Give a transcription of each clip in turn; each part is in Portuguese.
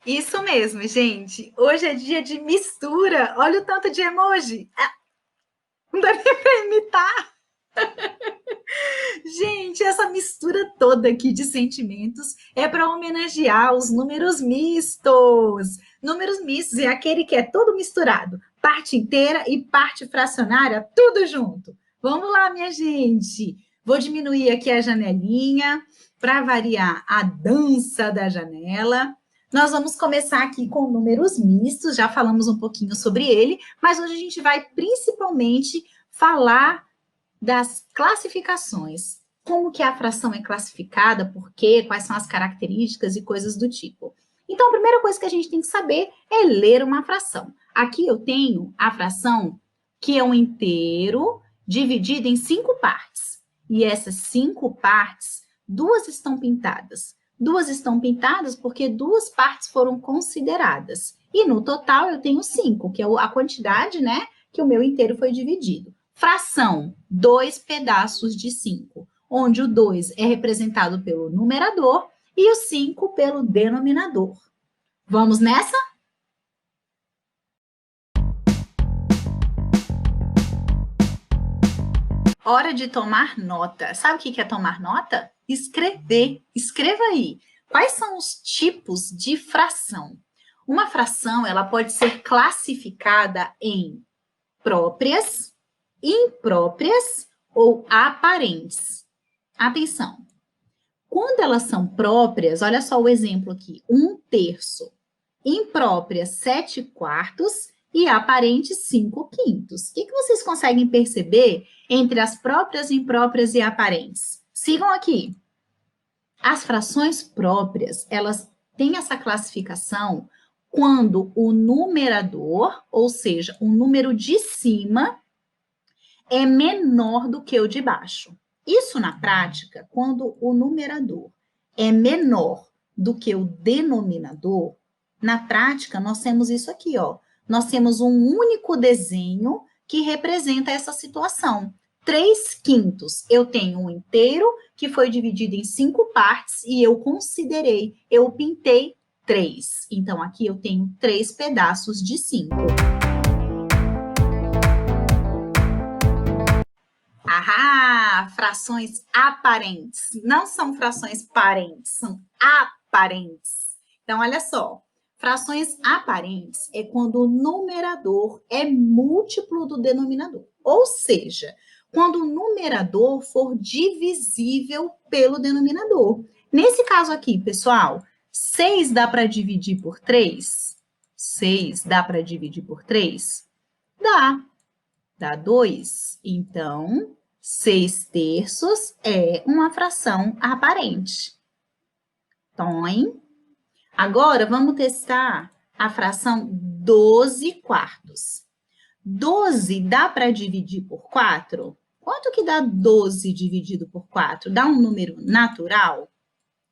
Isso mesmo, gente. Hoje é dia de mistura. Olha o tanto de emoji. Não dá nem para imitar. Gente, essa mistura toda aqui de sentimentos é para homenagear os números mistos. Números mistos é aquele que é todo misturado, parte inteira e parte fracionária, tudo junto. Vamos lá, minha gente. Vou diminuir aqui a janelinha para variar a dança da janela. Nós vamos começar aqui com números mistos, já falamos um pouquinho sobre ele, mas hoje a gente vai principalmente falar das classificações. Como que a fração é classificada, por quê, quais são as características e coisas do tipo. Então, a primeira coisa que a gente tem que saber é ler uma fração. Aqui eu tenho a fração que é um inteiro dividido em 5 partes. E essas 5 partes, duas estão pintadas. Duas estão pintadas porque duas partes foram consideradas. E no total eu tenho 5, que é a quantidade, né, que o meu inteiro foi dividido. Fração, 2 pedaços de 5, onde o 2 é representado pelo numerador e o 5 pelo denominador. Vamos nessa? Hora de tomar nota. Sabe o que é tomar nota? Escrever. Escreva aí. Quais são os tipos de fração? Uma fração, ela pode ser classificada em próprias, impróprias ou aparentes. Atenção! Quando elas são próprias, olha só o exemplo aqui, 1/3. Imprópria, 7/4 e aparente, 5/5. O que vocês conseguem perceber entre as próprias, impróprias e aparentes? Sigam aqui. As frações próprias, elas têm essa classificação quando o numerador, ou seja, o número de cima, é menor do que o de baixo. Isso na prática, quando o numerador é menor do que o denominador, na prática nós temos isso aqui, ó. Nós temos um único desenho que representa essa situação. 3/5. Eu tenho um inteiro que foi dividido em 5 partes e eu considerei, eu pintei 3. Então, aqui eu tenho 3 pedaços de 5. Ahá! Frações aparentes. Não são frações parentes, são aparentes. Então, olha só. Frações aparentes é quando o numerador é múltiplo do denominador. Ou seja, quando o numerador for divisível pelo denominador. Nesse caso aqui, pessoal, 6 dá para dividir por 3? 6 dá para dividir por 3? Dá 2. Então, 6/3 é uma fração aparente. Tom. Agora, vamos testar a fração 12/4. 12 dá para dividir por 4? Quanto que dá 12 dividido por 4? Dá um número natural?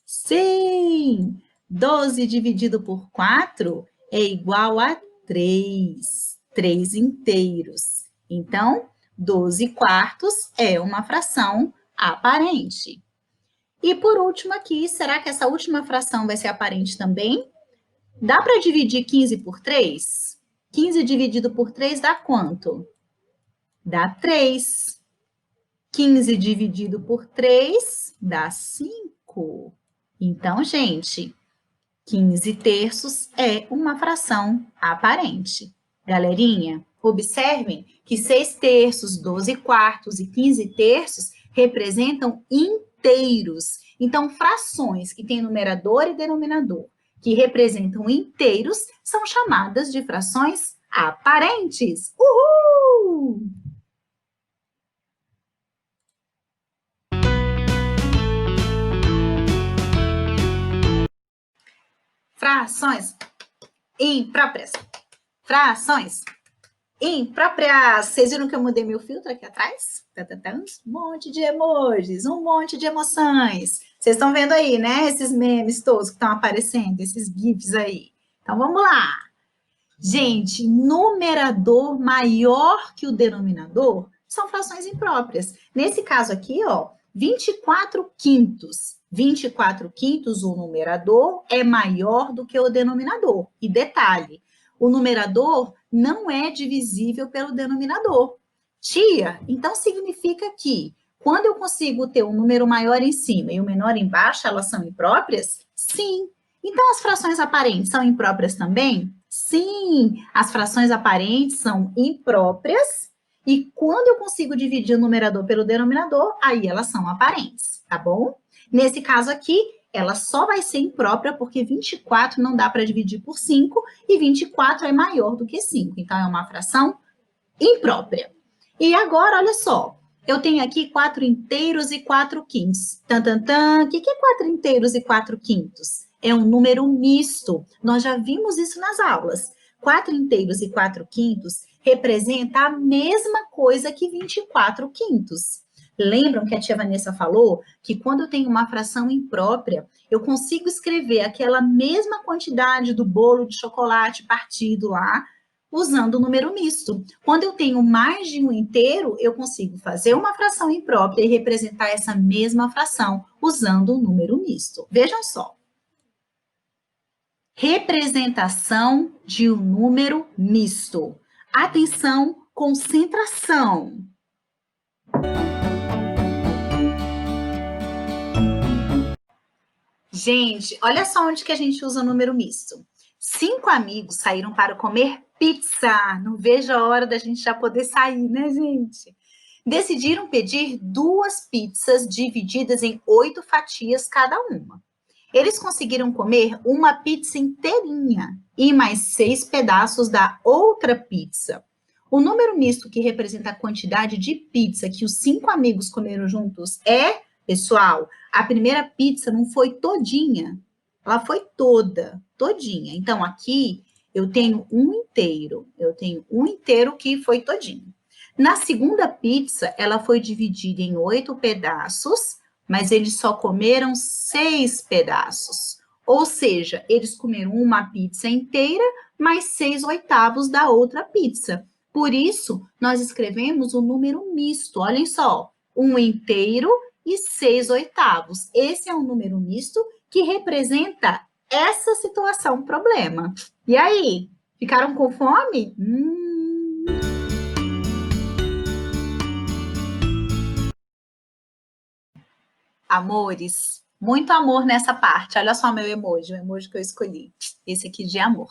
Sim! 12 dividido por 4 é igual a 3. 3 inteiros. Então, 12/4 é uma fração aparente. E por último aqui, será que essa última fração vai ser aparente também? Dá para dividir 15 por 3? 15 dividido por 3 dá quanto? Dá 3. 15 dividido por 3 dá 5. Então, gente, 15/3 é uma fração aparente. Galerinha, observem que 6/3, 12/4 e 15/3 representam inteiros. Então, frações que têm numerador e denominador que representam inteiros são chamadas de frações aparentes. Uhul! Frações impróprias. Frações impróprias. Vocês viram que eu mudei meu filtro aqui atrás? Um monte de emojis, um monte de emoções. Vocês estão vendo aí, né? Esses memes todos que estão aparecendo, esses GIFs aí. Então, vamos lá. Gente, numerador maior que o denominador são frações impróprias. Nesse caso aqui, ó, 24 quintos. 24 quintos, o numerador é maior do que o denominador. E detalhe, o numerador não é divisível pelo denominador. Tia, então significa que quando eu consigo ter um número maior em cima e um menor embaixo, elas são impróprias? Sim. Então as frações aparentes são impróprias também? Sim, as frações aparentes são impróprias e quando eu consigo dividir o numerador pelo denominador, aí elas são aparentes, tá bom? Nesse caso aqui, ela só vai ser imprópria porque 24 não dá para dividir por 5 e 24 é maior do que 5. Então, é uma fração imprópria. E agora, olha só, eu tenho aqui 4 inteiros e 4 quintos. Tan, tan, tan. O que é 4 inteiros e 4 quintos? É um número misto. Nós já vimos isso nas aulas. 4 inteiros e 4 quintos representa a mesma coisa que 24 quintos. Lembram que a tia Vanessa falou que quando eu tenho uma fração imprópria, eu consigo escrever aquela mesma quantidade do bolo de chocolate partido lá, usando o número misto. Quando eu tenho mais de um inteiro, eu consigo fazer uma fração imprópria e representar essa mesma fração usando o número misto. Vejam só. Representação de um número misto. Atenção, concentração. Gente, olha só onde que a gente usa o número misto. 5 amigos saíram para comer pizza. Não vejo a hora da gente já poder sair, né, gente? Decidiram pedir 2 pizzas divididas em 8 fatias cada uma. Eles conseguiram comer uma pizza inteirinha e mais 6 pedaços da outra pizza. O número misto que representa a quantidade de pizza que os 5 amigos comeram juntos é, pessoal, a primeira pizza não foi todinha, ela foi todinha. Então, aqui eu tenho um inteiro que foi todinho. Na segunda pizza, ela foi dividida em 8 pedaços, mas eles só comeram 6 pedaços. Ou seja, eles comeram uma pizza inteira, mais 6 oitavos da outra pizza. Por isso, nós escrevemos o número misto. Olhem só, um inteiro e 6 oitavos. Esse é um número misto que representa essa situação, problema. E aí, ficaram com fome? Amores, muito amor nessa parte. Olha só meu emoji, o emoji que eu escolhi. Esse aqui de amor.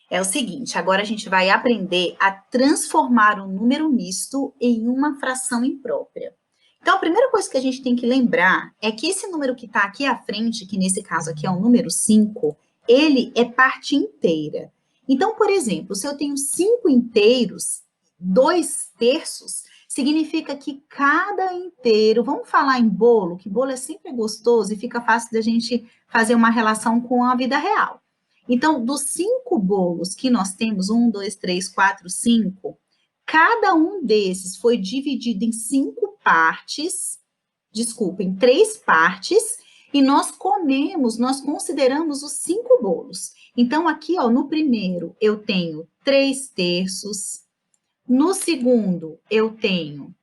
É o seguinte, agora a gente vai aprender a transformar um número misto em uma fração imprópria. Então, a primeira coisa que a gente tem que lembrar é que esse número que está aqui à frente, que nesse caso aqui é o número 5, ele é parte inteira. Então, por exemplo, se eu tenho 5 inteiros, 2 terços, significa que cada inteiro, vamos falar em bolo, que bolo é sempre gostoso e fica fácil da gente fazer uma relação com a vida real. Então, dos 5 bolos que nós temos, 1, 2, 3, 4, 5, cada um desses foi dividido em 5 partes, desculpa, em 3 partes, e nós comemos, nós consideramos os 5 bolos. Então, aqui, ó, no primeiro, eu tenho 3 terços, no segundo, eu tenho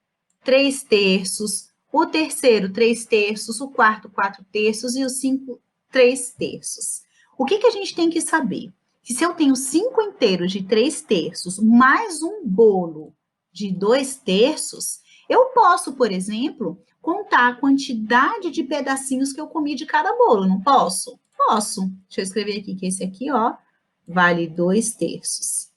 3 terços, o terceiro, 3 terços, o quarto, 4 terços e o 5, 3 terços. O que a gente tem que saber? Que se eu tenho 5 inteiros de 3 terços, mais um bolo de 2 terços, eu posso, por exemplo, contar a quantidade de pedacinhos que eu comi de cada bolo, não posso? Posso. Deixa eu escrever aqui que esse aqui, ó, vale 2 terços.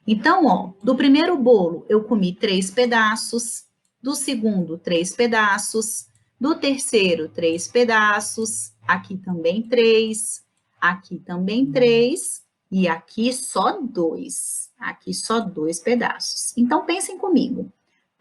Então, ó, do primeiro bolo eu comi 3 pedaços, do segundo 3 pedaços, do terceiro 3 pedaços, aqui também 3, aqui também 3 e aqui só 2. Aqui só 2 pedaços. Então, pensem comigo.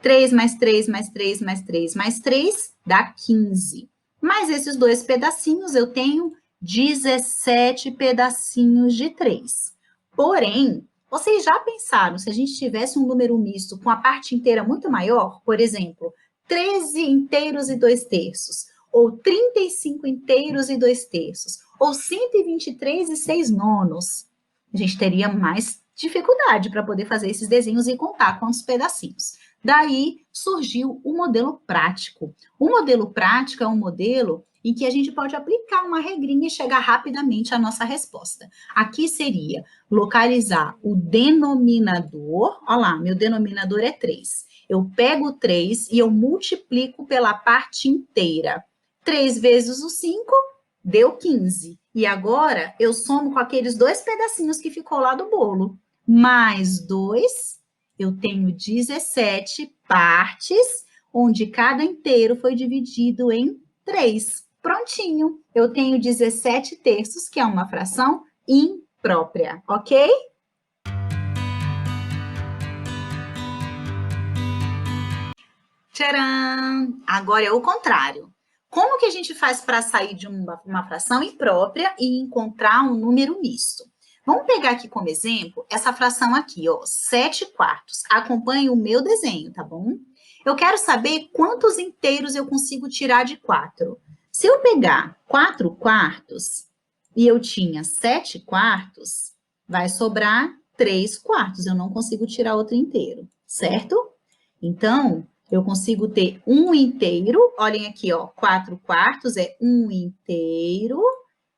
3 mais 3 mais 3 mais 3 mais 3 dá 15. Mais esses 2 pedacinhos, eu tenho 17 pedacinhos de 3. Porém, vocês já pensaram se a gente tivesse um número misto com a parte inteira muito maior? Por exemplo, 13 inteiros e 2 terços, ou 35 inteiros e 2 terços, ou 123 e 6 nonos. A gente teria mais dificuldade para poder fazer esses desenhos e contar quantos pedacinhos. Daí, surgiu o modelo prático. O modelo prático é um modelo em que a gente pode aplicar uma regrinha e chegar rapidamente à nossa resposta. Aqui seria localizar o denominador. Olha lá, meu denominador é 3. Eu pego o 3 e eu multiplico pela parte inteira. 3 vezes o 5 deu 15. E agora eu somo com aqueles 2 pedacinhos que ficou lá do bolo. Mais 2, eu tenho 17 partes, onde cada inteiro foi dividido em 3. Prontinho, eu tenho 17 terços, que é uma fração imprópria, ok? Tcharam! Agora é o contrário. Como que a gente faz para sair de uma fração imprópria e encontrar um número misto? Vamos pegar aqui como exemplo essa fração aqui, ó, 7 quartos. Acompanhe o meu desenho, tá bom? Eu quero saber quantos inteiros eu consigo tirar de 4. Se eu pegar 4 quartos e eu tinha 7 quartos, vai sobrar 3 quartos. Eu não consigo tirar outro inteiro, certo? Então, eu consigo ter um inteiro, olhem aqui, ó, 4 quartos é um inteiro,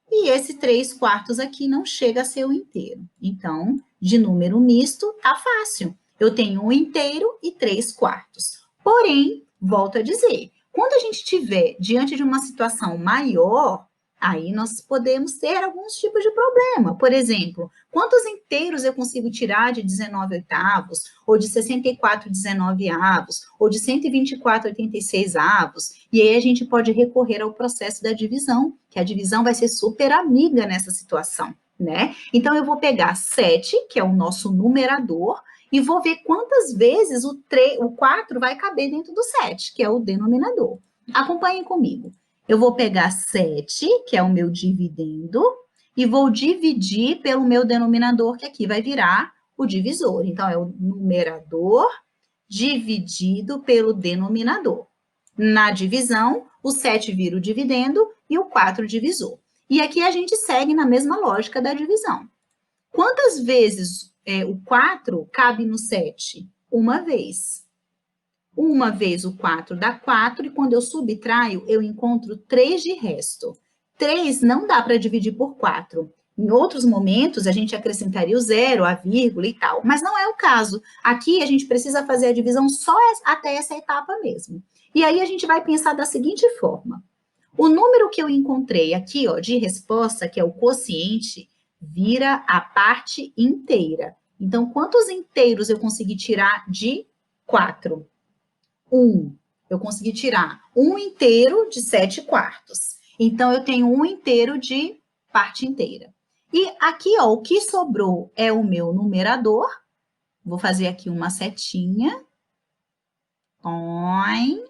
e esse 3 quartos aqui não chega a ser o inteiro. Então, de número misto, tá fácil. Eu tenho um inteiro e 3 quartos. Porém, volto a dizer, quando a gente estiver diante de uma situação maior, aí nós podemos ter alguns tipos de problema. Por exemplo, quantos inteiros eu consigo tirar de 19 oitavos, ou de 64 19 avos, ou de 124 86 avos? E aí a gente pode recorrer ao processo da divisão, que a divisão vai ser super amiga nessa situação, né? Então, eu vou pegar 7, que é o nosso numerador, e vou ver quantas vezes o 4 vai caber dentro do 7, que é o denominador. Acompanhem comigo. Eu vou pegar 7, que é o meu dividendo, e vou dividir pelo meu denominador, que aqui vai virar o divisor. Então, é o numerador dividido pelo denominador. Na divisão, o 7 vira o dividendo e o 4 o divisor. E aqui a gente segue na mesma lógica da divisão. Quantas vezes o 4 cabe no 7? Uma vez. Uma vez o 4 dá 4, e quando eu subtraio, eu encontro 3 de resto. 3 não dá para dividir por 4. Em outros momentos, a gente acrescentaria o zero, a vírgula e tal, mas não é o caso. Aqui, a gente precisa fazer a divisão só até essa etapa mesmo. E aí, a gente vai pensar da seguinte forma. O número que eu encontrei aqui, ó, de resposta, que é o quociente, vira a parte inteira. Então, quantos inteiros eu consegui tirar de 4? 1. Eu consegui tirar um inteiro de 7 quartos. Então, eu tenho um inteiro de parte inteira. E aqui, ó, o que sobrou é o meu numerador. Vou fazer aqui uma setinha. Oin.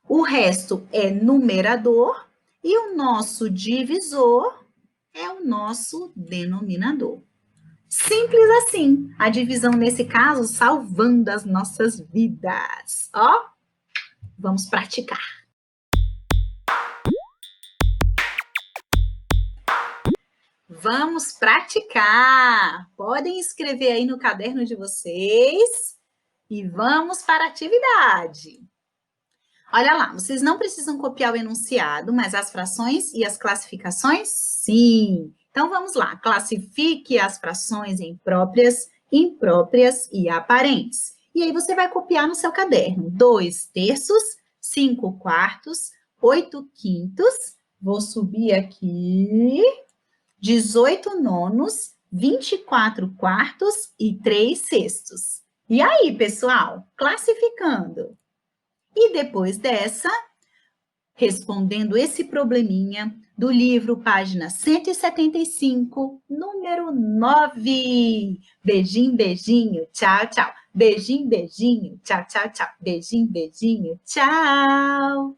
O resto é numerador. E o nosso divisor é o nosso denominador. Simples assim. A divisão, nesse caso, salvando as nossas vidas. Ó, vamos praticar. Vamos praticar. Podem escrever aí no caderno de vocês e vamos para a atividade. Olha lá, vocês não precisam copiar o enunciado, mas as frações e as classificações, sim. Então, vamos lá. Classifique as frações em próprias, impróprias e aparentes. E aí, você vai copiar no seu caderno. 2 terços, 5 quartos, 8 quintos. Vou subir aqui. 18 nonos, 24 quartos e 3 sextos. E aí, pessoal? Classificando. E depois dessa, respondendo esse probleminha do livro, página 175, número 9. Beijinho, beijinho, tchau, tchau. Beijinho, beijinho, tchau, tchau, tchau. Beijinho, beijinho, tchau.